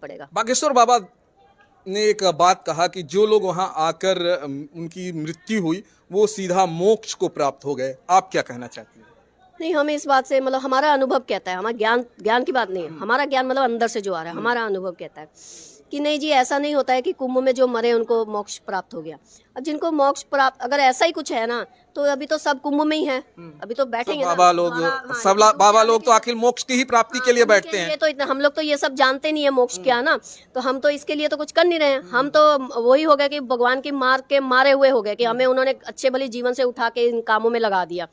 पड़ेगा। बागेश्वर बाबा ने एक बात कहा कि जो लोग वहां आकर उनकी मृत्यु हुई वो सीधा मोक्ष को प्राप्त हो गए। आप क्या कहना चाहती हैं? नहीं, हमें इस बात से मतलब हमारा अनुभव कहता है, हमारा ज्ञान की बात नहीं है, हमारा ज्ञान मतलब अंदर से जो आ रहा है, हमारा अनुभव कहता है कि नहीं जी, ऐसा नहीं होता है कि कुंभ में जो मरे उनको मोक्ष प्राप्त हो गया। अब जिनको मोक्ष प्राप्त, अगर ऐसा ही कुछ है ना, तो अभी तो सब कुंभ में ही है, अभी तो बैठेंगे ना बाबा लोग बाबा लोग तो आखिर मोक्ष की ही प्राप्ति के लिए बैठते हैं। ये तो इतना हम लोग तो ये सब जानते नहीं है मोक्ष क्या है ना, तो हम तो इसके लिए तो कुछ कर नहीं रहे हैं। हम तो वही हो गया कि भगवान की मार के मारे हुए हो गए कि हमें उन्होंने अच्छे भले जीवन से उठा के इन कामों में लगा दिया।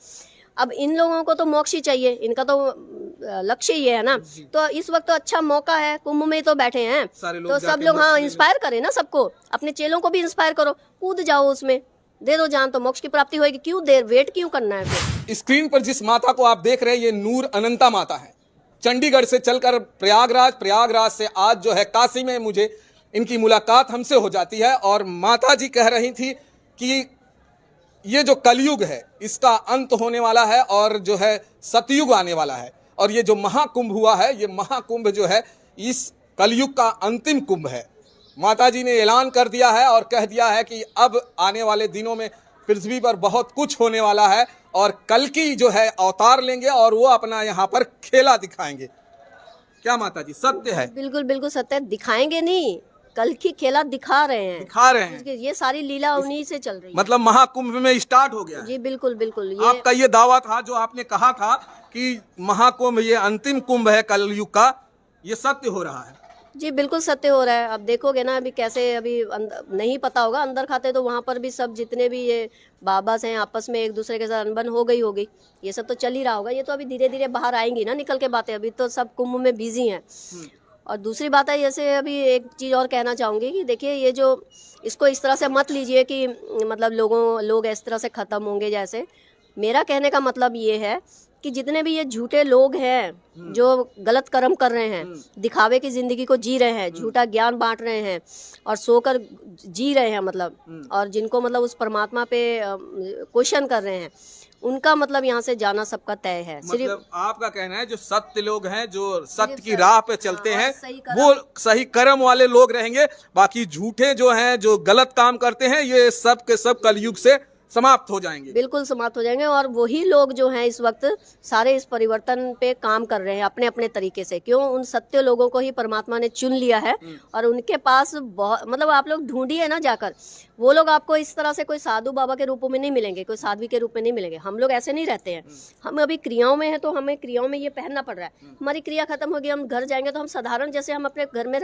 अब इन लोगों को तो मोक्ष ही चाहिए, इनका तो लक्ष्य ही है ना। तो इस वक्त तो अच्छा मौका है, कुंभ में तो बैठे हैं, तो सब लोग हाँ इंस्पायर करें ना सबको, अपने चेलों को भी इंस्पायर करो, कूद जाओ उसमें, दे दो जान, तो मोक्ष की प्राप्ति होगी। क्यों देर वेट क्यों करना है फिर? स्क्रीन पर जिस माता को आप देख रहे हैं ये नूर अनंता माता है। चंडीगढ़ से चलकर प्रयागराज से आज जो है काशी में मुझे इनकी मुलाकात हमसे हो जाती है और माता जी कह रही थी कि ये जो कलयुग है इसका अंत होने वाला है और जो है सतयुग आने वाला है, और ये जो महाकुंभ हुआ है ये महाकुंभ जो है इस कलयुग का अंतिम कुंभ है। माता जी ने ऐलान कर दिया है और कह दिया है कि अब आने वाले दिनों में पृथ्वी पर बहुत कुछ होने वाला है और कल्कि जो है अवतार लेंगे और वो अपना यहाँ पर खेला दिखाएंगे। क्या माता जी सत्य है? बिल्कुल बिल्कुल सत्य है। दिखाएंगे नहीं, कल की खेला दिखा रहे हैं। ये सारी लीला उन्हीं से चल रही है। मतलब महाकुंभ में स्टार्ट हो गया। जी बिल्कुल बिल्कुल। आपका ये दावा था जो आपने कहा था कि महाकुंभ ये अंतिम कुंभ है कलयुग का, ये सत्य हो रहा है? जी बिल्कुल सत्य हो रहा है। अब देखोगे ना, अभी कैसे, अभी नहीं पता होगा, अंदर खाते तो वहाँ पर भी सब जितने भी ये बाबास हैं आपस में एक दूसरे के साथ अनबन हो गई होगी, ये सब तो चल ही रहा होगा। ये तो अभी धीरे धीरे बाहर आएंगी ना निकल के बातें, अभी तो सब कुंभ में बिजी हैं। और दूसरी बात है, जैसे अभी एक चीज़ और कहना चाहूँगी कि देखिए, ये जो इसको इस तरह से मत लीजिए कि मतलब लोग इस तरह से ख़त्म होंगे। जैसे मेरा कहने का मतलब ये है कि जितने भी ये झूठे लोग हैं जो गलत कर्म कर रहे हैं, दिखावे की ज़िंदगी को जी रहे हैं, झूठा ज्ञान बांट रहे हैं और सोकर जी रहे हैं मतलब, और जिनको मतलब उस परमात्मा पे क्वेश्चन कर रहे हैं, उनका मतलब यहाँ से जाना सबका तय है। मतलब आपका कहना है जो सत्य लोग हैं, जो सत्य की राह पे चलते हैं, वो सही कर्म वाले लोग रहेंगे। बाकी झूठे जो हैं, जो गलत काम करते हैं, ये सब के सब कलयुग से समाप्त हो जाएंगे। बिल्कुल समाप्त हो जाएंगे। और वही लोग जो हैं इस वक्त सारे इस परिवर्तन पे काम कर रहे हैं अपने अपने तरीके से। क्यों? उन सत्य लोगों को ही परमात्मा ने चुन लिया है और उनके पास बहुत, मतलब आप लोग ढूंढिए ना जाकर, वो लोग आपको इस तरह से कोई साधु बाबा के रूप में नहीं मिलेंगे, कोई साध्वी के रूप में नहीं मिलेंगे। हम लोग ऐसे नहीं रहते हैं। हम अभी क्रियाओं में है तो हमें क्रियाओं में ये पहनना पड़ रहा है। हमारी क्रिया खत्म होगी, हम घर जाएंगे तो हम साधारण जैसे हम अपने घर में